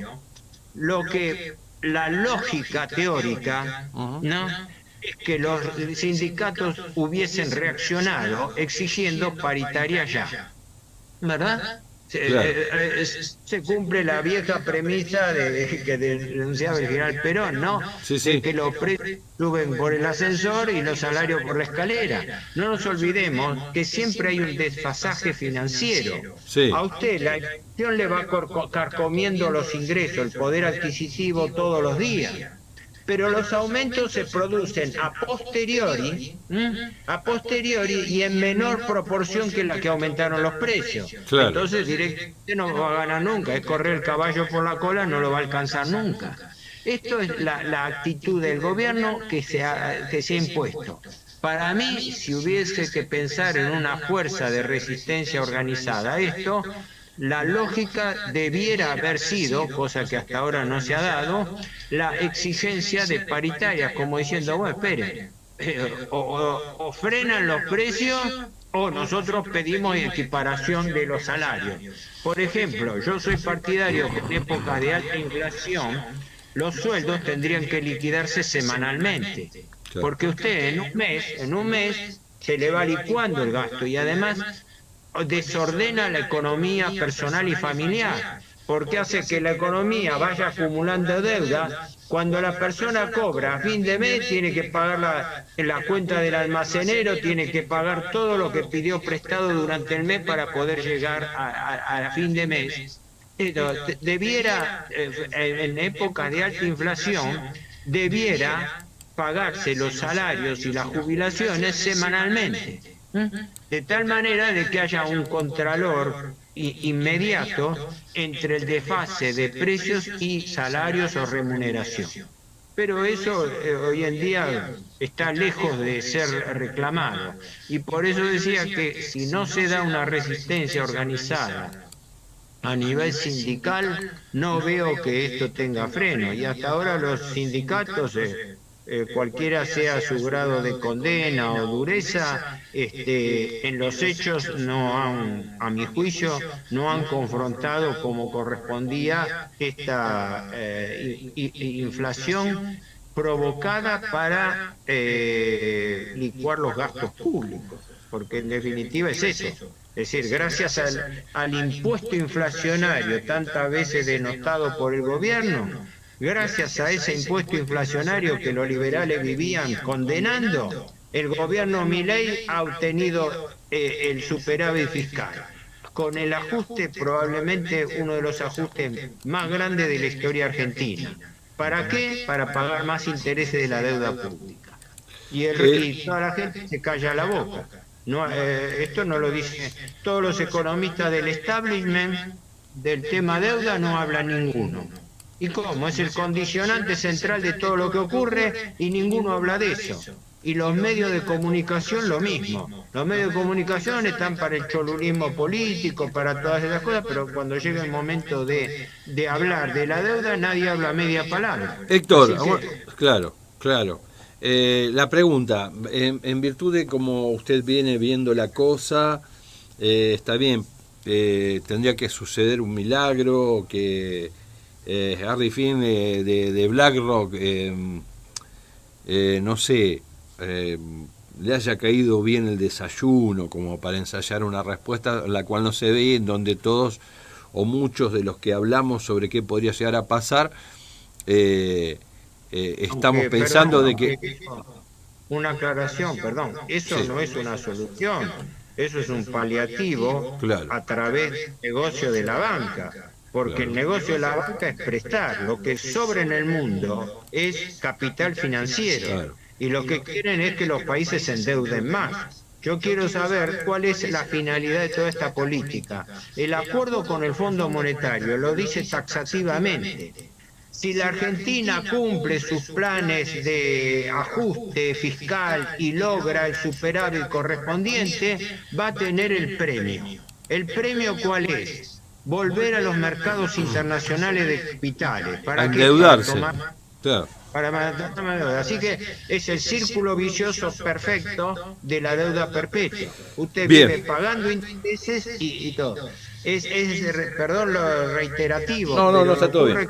lo que la lógica teórica, ¿no?, es que los sindicatos hubiesen reaccionado exigiendo paritaria ya, ¿verdad? Se cumple la vieja premisa que denunciaba el general Perón, ¿no? De que los precios suben por el ascensor y los salarios por la escalera. No nos olvidemos que siempre hay un desfasaje financiero. A usted la inflación le va carcomiendo los ingresos, el poder adquisitivo todos los días. Pero los aumentos se producen a posteriori y en menor proporción que la que aumentaron los precios. Entonces directamente no va a ganar nunca, es correr el caballo por la cola, no lo va a alcanzar nunca. Esto es la actitud del gobierno que se ha impuesto. Para mí, si hubiese que pensar en una fuerza de resistencia organizada a esto, la lógica debiera haber sido, cosa que hasta ahora no se ha dado, la exigencia de paritarias, como diciendo, bueno, esperen, o frenan los precios o nosotros pedimos equiparación de los salarios. Por ejemplo, yo soy partidario que en épocas de alta inflación los sueldos tendrían que liquidarse semanalmente, porque usted en un mes se le va licuando el gasto y además desordena la economía personal y familiar, porque hace que la economía vaya acumulando deuda. Cuando la persona cobra a fin de mes, tiene que pagar la cuenta del almacenero, tiene que pagar todo lo que pidió prestado durante el mes para poder llegar a fin de mes. Debiera, en época de alta inflación, debiera pagarse los salarios y las jubilaciones semanalmente, de tal manera de que haya un contralor inmediato entre el desfase de precios y salarios o remuneración. Pero eso hoy en día está lejos de ser reclamado, y por eso decía que si no se da una resistencia organizada a nivel sindical, no veo que esto tenga freno, y hasta ahora los sindicatos, cualquiera sea su grado de condena o dureza, en los hechos no han, a mi juicio, no han confrontado como correspondía esta inflación provocada para licuar los gastos públicos, porque en definitiva es eso. Es decir, gracias al impuesto inflacionario tantas veces denostado por el gobierno, gracias a ese impuesto inflacionario que los liberales vivían condenando, el gobierno Milei ha obtenido el superávit fiscal, con el ajuste, probablemente uno de los ajustes más grandes de la historia argentina. ¿Para qué? Para pagar más intereses de la deuda pública. Y toda la gente se calla la boca. No, esto no lo dicen todos los economistas del establishment. Del tema deuda no habla ninguno. ¿Y cómo? Es el condicionante central de todo lo que ocurre y ninguno habla de eso. Y los medios de comunicación lo mismo. Los medios de comunicación están para el cholulismo político, para todas esas cosas, pero cuando llega el momento de hablar de la deuda, nadie habla media palabra. Héctor, claro. La pregunta, en virtud de cómo usted viene viendo la cosa, está bien, tendría que suceder un milagro, que Harry Finn de BlackRock, no sé, le haya caído bien el desayuno como para ensayar una respuesta, la cual no se ve, en donde todos o muchos de los que hablamos sobre qué podría llegar a pasar, estamos pensando de que... Una aclaración, perdón, eso sí. No es una solución, eso es un paliativo, claro, a través del negocio de la banca, porque claro, el negocio de la banca es prestar, lo que sobra en el mundo es capital financiero, claro, y lo que quieren es que los países se endeuden más. Yo quiero saber cuál es la finalidad de toda esta política. El acuerdo con el Fondo Monetario lo dice taxativamente. Si la Argentina cumple sus planes de ajuste fiscal y logra el superávit correspondiente, va a tener el premio. ¿El premio cuál es? Volver a los mercados internacionales de capitales. ¿Para endeudarse. Para tomar deuda. Así que es el círculo vicioso perfecto de la deuda perpetua. Usted vive pagando intereses y todo. Perdón lo reiterativo. No, está todo bien.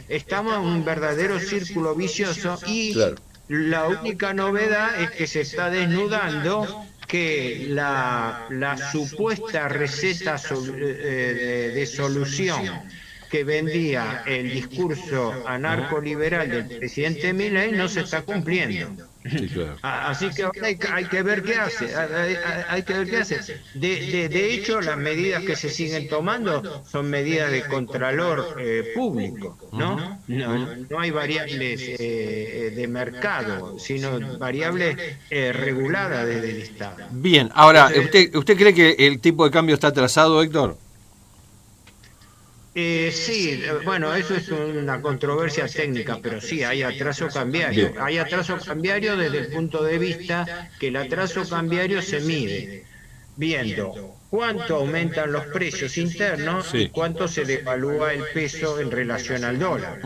Estamos en un verdadero círculo vicioso y claro, la única novedad es que se está desnudando que la supuesta receta de solución que vendía el discurso anarcoliberal del presidente Milei no se está cumpliendo. Sí, claro. Así que ahora hay que ver qué hace. Hay que ver qué hace. De hecho, las medidas que se siguen tomando son medidas de contralor público, ¿no? No hay variables de mercado, sino variables reguladas desde el Estado. Bien, ahora, ¿usted cree que el tipo de cambio está atrasado, Héctor? Sí, bueno, eso es una controversia técnica, pero sí, hay atraso cambiario. Bien. Hay atraso cambiario desde el punto de vista que el atraso cambiario se mide viendo cuánto aumentan los precios internos y cuánto se devalúa el peso en relación al dólar.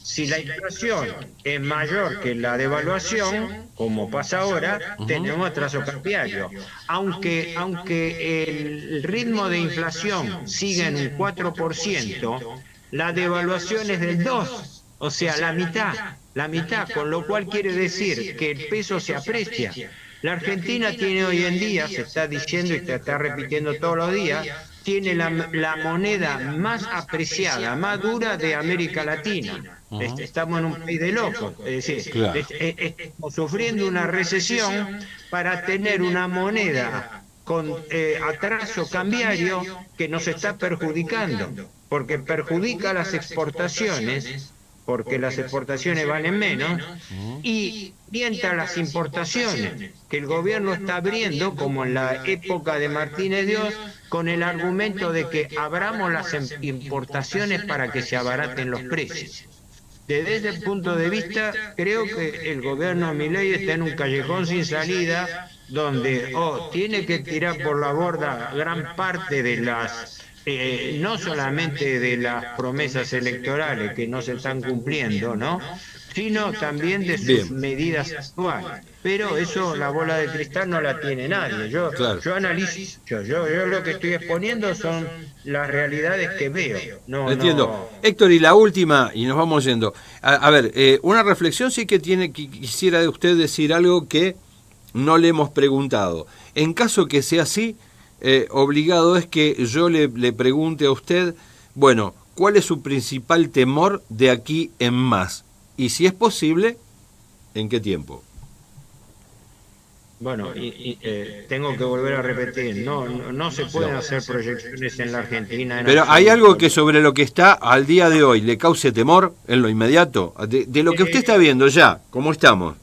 Si la inflación es mayor que la devaluación, como pasa ahora, tenemos atraso cambiario. Aunque el ritmo de inflación siga en un 4%, la devaluación es del 2%, o sea, la mitad, con lo cual quiere decir que el peso se aprecia. La Argentina tiene hoy en día, se está diciendo y se está repitiendo todos los días, tiene la moneda más apreciada, más dura de América Latina. Estamos en un país de locos, es decir, Claro. estamos sufriendo una recesión para tener una moneda con atraso cambiario que nos está perjudicando, porque perjudica las exportaciones, porque las exportaciones valen menos, y mientras las importaciones, que el gobierno está abriendo, como en la época de Martínez Dios, con el argumento de que abramos las importaciones para que se abaraten los precios. Desde ese punto de vista, creo que el gobierno Milei está en un callejón sin salida, donde tiene que tirar por la borda gran parte de las no solamente de las promesas electorales que no se están cumpliendo, ¿no? Sino también de sus Bien. medidas actuales. Pero eso, la bola de cristal no la tiene nadie. Claro. Yo analizo, yo lo que estoy exponiendo son las realidades que veo. No, Entiendo. no. Héctor, y la última, y nos vamos yendo. A ver, una reflexión sí que quisiera de usted decir algo que no le hemos preguntado. En caso que sea así, obligado es que yo le pregunte a usted, bueno, ¿cuál es su principal temor de aquí en más? Y si es posible, ¿en qué tiempo? Bueno, tengo que volver a repetir, no se pueden hacer proyecciones en la Argentina. Pero ¿hay algo que sobre lo que está al día de hoy le cause temor en lo inmediato? De lo que usted está viendo ya, ¿cómo estamos?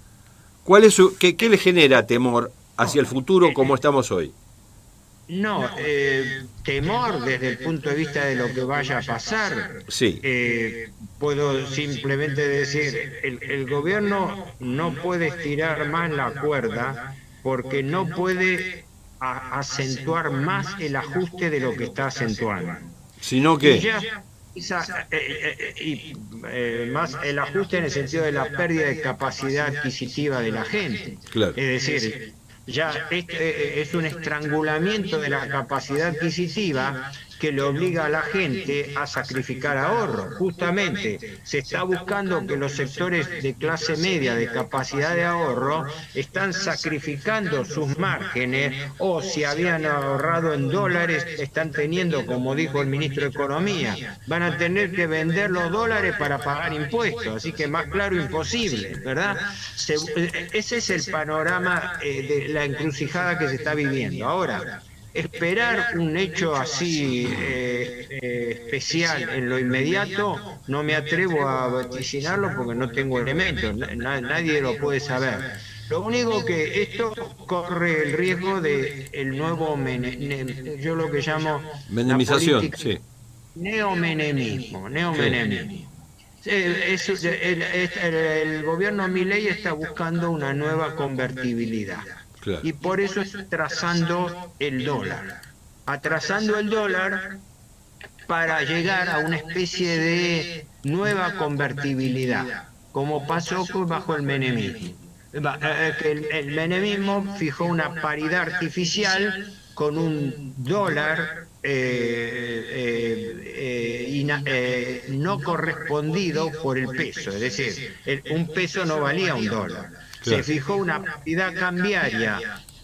¿Cuál es qué le genera temor hacia el futuro como estamos hoy? No, temor desde el punto de vista de lo que vaya a pasar. Sí. Puedo simplemente decir, el gobierno no puede estirar más la cuerda porque no puede acentuar más el ajuste de lo que está acentuando. Sino Y que, ya más el ajuste en el sentido de la pérdida de capacidad adquisitiva de la gente. claro, Es decir, ya es un estrangulamiento de la capacidad adquisitiva que le obliga a la gente a sacrificar ahorro. Justamente se está buscando que los sectores de clase media de capacidad de ahorro están sacrificando sus márgenes, o si habían ahorrado en dólares están teniendo, como dijo el ministro de Economía, van a tener que vender los dólares para pagar impuestos, así que más claro imposible, ¿verdad? Ese es el panorama de la encrucijada que se está viviendo. Ahora, esperar un hecho así especial en lo inmediato, no me atrevo a vaticinarlo porque no tengo elementos, nadie lo puede saber. Lo único que esto corre el riesgo de el nuevo yo lo que llamo minimización, sí. neomenemismo. El gobierno Milei está buscando una nueva convertibilidad. Claro. Y por eso está atrasando el dólar. Atrasando el dólar para llegar a una especie de nueva convertibilidad, como pasó bajo el menemismo. El menemismo fijó una paridad artificial con un dólar no correspondido por el peso, es decir, un peso no valía un dólar. Claro. Se fijó una paridad cambiaria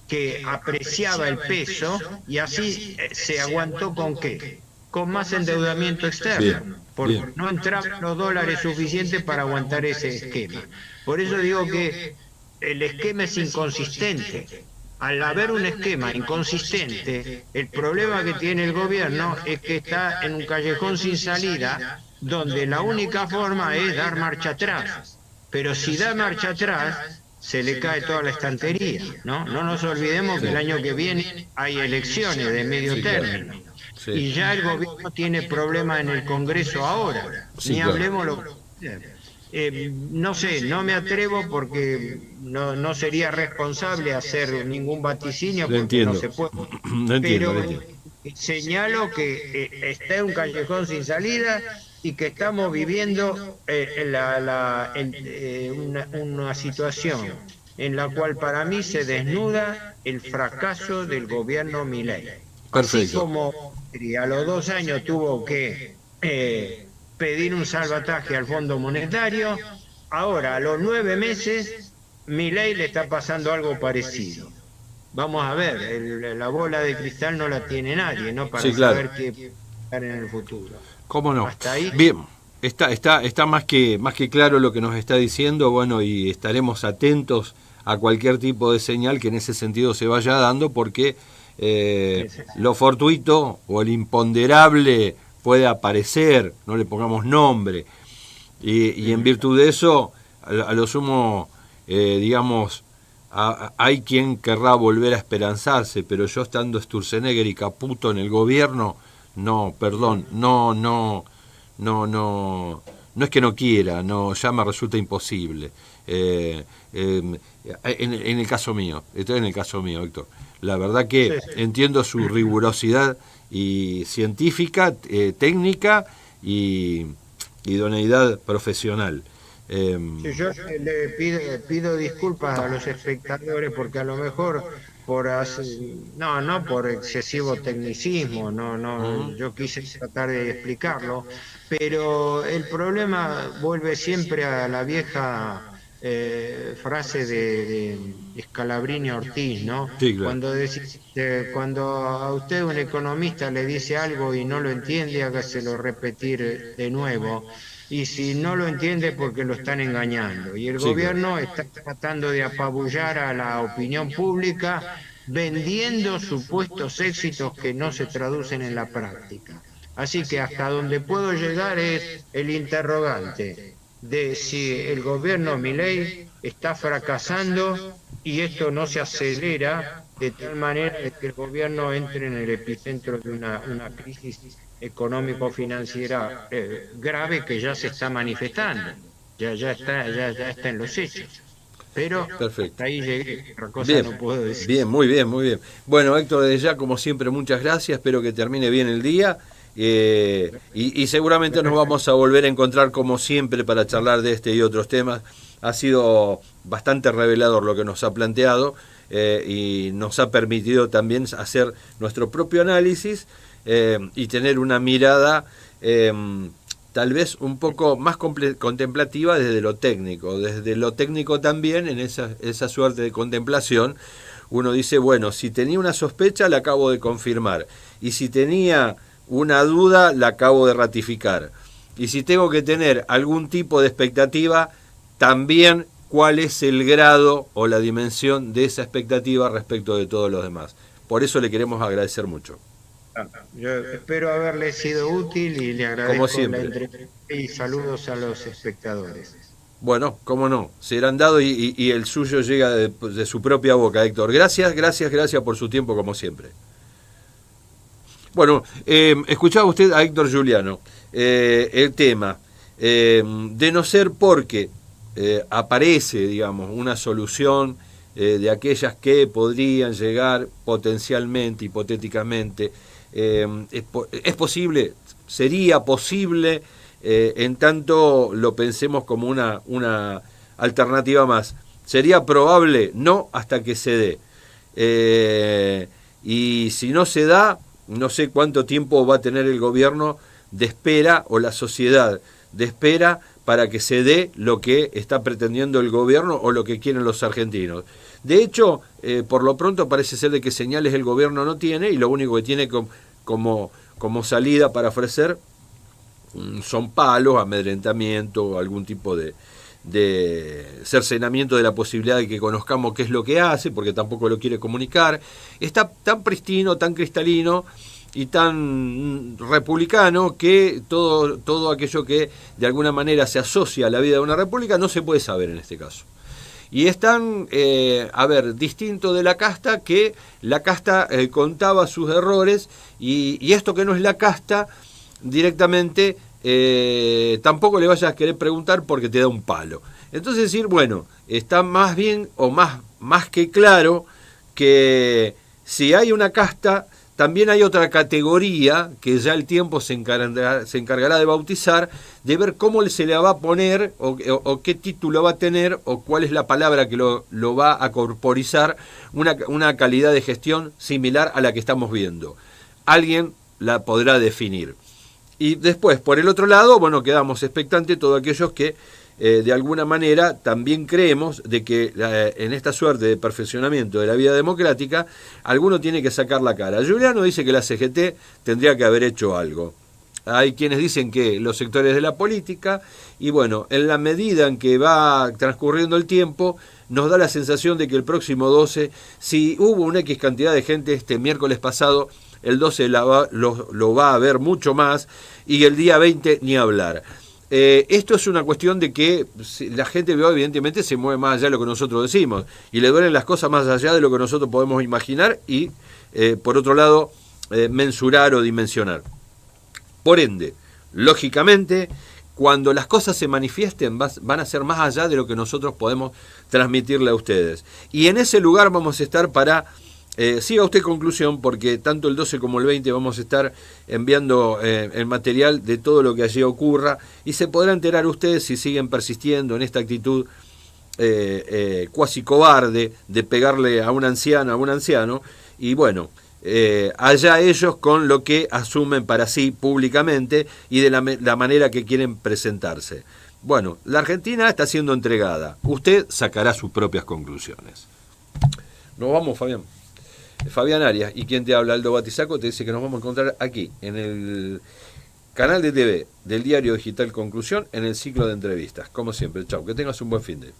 que apreciaba el peso y así se aguantó ¿con qué? Con más endeudamiento externo, porque no entraban los dólares suficientes para aguantar ese esquema. Por eso digo que el esquema es inconsistente. Al haber un esquema inconsistente, el problema que tiene el gobierno es que está en un callejón sin salida, donde la única forma es dar marcha atrás. Pero si da marcha atrás, se le cae toda la estantería, ¿no? No nos olvidemos que el año que viene hay elecciones de medio término. Sí. Y ya el gobierno tiene problemas en el Congreso ahora. Sí, Ni claro. hablemos lo no sé, no me atrevo porque no sería responsable hacer ningún vaticinio porque entiendo. no se puede. Lo entiendo, Pero lo entiendo. señalo que está en un callejón sin salida y que estamos viviendo una situación en la cual para mí se desnuda el fracaso del gobierno Milei. Así Perfecto. como a los 2 años tuvo que pedir un salvataje al Fondo Monetario, ahora a los 9 meses Milei le está pasando algo parecido. Vamos a ver, la bola de cristal no la tiene nadie, ¿no? Para Sí, claro. saber qué puede pasar en el futuro. ¿Cómo no? Hasta ahí, Bien, está más que claro lo que nos está diciendo, bueno, y estaremos atentos a cualquier tipo de señal que en ese sentido se vaya dando, porque lo fortuito o el imponderable puede aparecer, no le pongamos nombre, y en virtud de eso, a lo sumo, digamos, hay quien querrá volver a esperanzarse, pero yo estando Sturzenegger y Caputo en el gobierno, no, perdón, no es que no quiera, no, ya me resulta imposible. En el caso mío, estoy en el caso mío, Héctor. La verdad que entiendo su rigurosidad y científica, técnica y idoneidad profesional. sí, yo le pido disculpas a los espectadores porque a lo mejor no por excesivo tecnicismo, yo quise tratar de explicarlo, pero el problema vuelve siempre a la vieja frase de Scalabrini Ortiz, ¿no? Sí, claro. Cuando a usted un economista le dice algo y no lo entiende, hágaselo repetir de nuevo. Y si no lo entiende porque lo están engañando. Y el Sí, claro. gobierno está tratando de apabullar a la opinión pública vendiendo supuestos éxitos que no se traducen en la práctica. Así que hasta donde puedo llegar es el interrogante de si el gobierno Milei está fracasando y esto no se acelera de tal manera de que el gobierno entre en el epicentro de una crisis económico-financiera grave que ya se está manifestando, ya está en los hechos. Pero Perfecto. hasta ahí llegué, otra cosa Bien, no puedo decir. bien, muy bien, muy bien. Bueno, Héctor, desde ya, como siempre, muchas gracias. Espero que termine bien el día. Y seguramente nos vamos a volver a encontrar como siempre para charlar de este y otros temas. Ha sido bastante revelador lo que nos ha planteado y nos ha permitido también hacer nuestro propio análisis y tener una mirada tal vez un poco más contemplativa desde lo técnico. Desde lo técnico también, en esa suerte de contemplación, uno dice, bueno, si tenía una sospecha la acabo de confirmar, y si tenía una duda la acabo de ratificar, y si tengo que tener algún tipo de expectativa, también cuál es el grado o la dimensión de esa expectativa respecto de todos los demás. Por eso le queremos agradecer mucho. Yo espero haberle sido útil y le Como agradezco la siempre. entrevista y saludos a los espectadores. Bueno, cómo no, serán dados y el suyo llega de su propia boca, Héctor. Gracias por su tiempo, como siempre. Bueno, escuchaba usted a Héctor Giuliano, el tema, de no ser porque aparece, digamos, una solución de aquellas que podrían llegar potencialmente, hipotéticamente, es posible, sería posible, en tanto lo pensemos como una alternativa más. ¿Sería probable? No, hasta que se dé. Y si no se da, no sé cuánto tiempo va a tener el gobierno de espera o la sociedad de espera para que se dé lo que está pretendiendo el gobierno o lo que quieren los argentinos. De hecho, por lo pronto parece ser de que señales el gobierno no tiene, y lo único que tiene como salida para ofrecer son palos, amedrentamiento, algún tipo de cercenamiento de la posibilidad de que conozcamos qué es lo que hace, porque tampoco lo quiere comunicar. Está tan pristino, tan cristalino y tan republicano que todo aquello que de alguna manera se asocia a la vida de una república no se puede saber en este caso. Y es tan, distinto de la casta, que la casta contaba sus errores, y esto que no es la casta, directamente tampoco le vayas a querer preguntar porque te da un palo. Entonces decir, bueno, está más bien o más que claro que si hay una casta, también hay otra categoría que ya el tiempo se encargará de bautizar, de ver cómo se le va a poner o qué título va a tener o cuál es la palabra que lo va a corporizar, una calidad de gestión similar a la que estamos viendo. Alguien la podrá definir. Y después, por el otro lado, bueno, quedamos expectantes todos aquellos que de alguna manera también creemos de que en esta suerte de perfeccionamiento de la vida democrática, alguno tiene que sacar la cara. Giuliano dice que la CGT tendría que haber hecho algo. Hay quienes dicen que los sectores de la política, y bueno, en la medida en que va transcurriendo el tiempo, nos da la sensación de que el próximo 12, si hubo una X cantidad de gente este miércoles pasado, el 12 lo va a haber mucho más, y el día 20 ni hablar. Esto es una cuestión de que la gente evidentemente se mueve más allá de lo que nosotros decimos, y le duelen las cosas más allá de lo que nosotros podemos imaginar y, por otro lado, mensurar o dimensionar. Por ende, lógicamente, cuando las cosas se manifiesten van a ser más allá de lo que nosotros podemos transmitirle a ustedes. Y en ese lugar vamos a estar para... siga usted conclusión, porque tanto el 12 como el 20 vamos a estar enviando el material de todo lo que allí ocurra, y se podrá enterar ustedes si siguen persistiendo en esta actitud cuasi cobarde de pegarle a una anciana, a un anciano, y bueno... allá ellos con lo que asumen para sí públicamente y de la manera que quieren presentarse. Bueno, la Argentina está siendo entregada. Usted sacará sus propias conclusiones. Nos vamos, Fabián. Fabián Arias, y quien te habla, Aldo Batizaco, te dice que nos vamos a encontrar aquí, en el canal de TV del diario digital Conclusión, en el ciclo de entrevistas. Como siempre, chau, que tengas un buen fin de...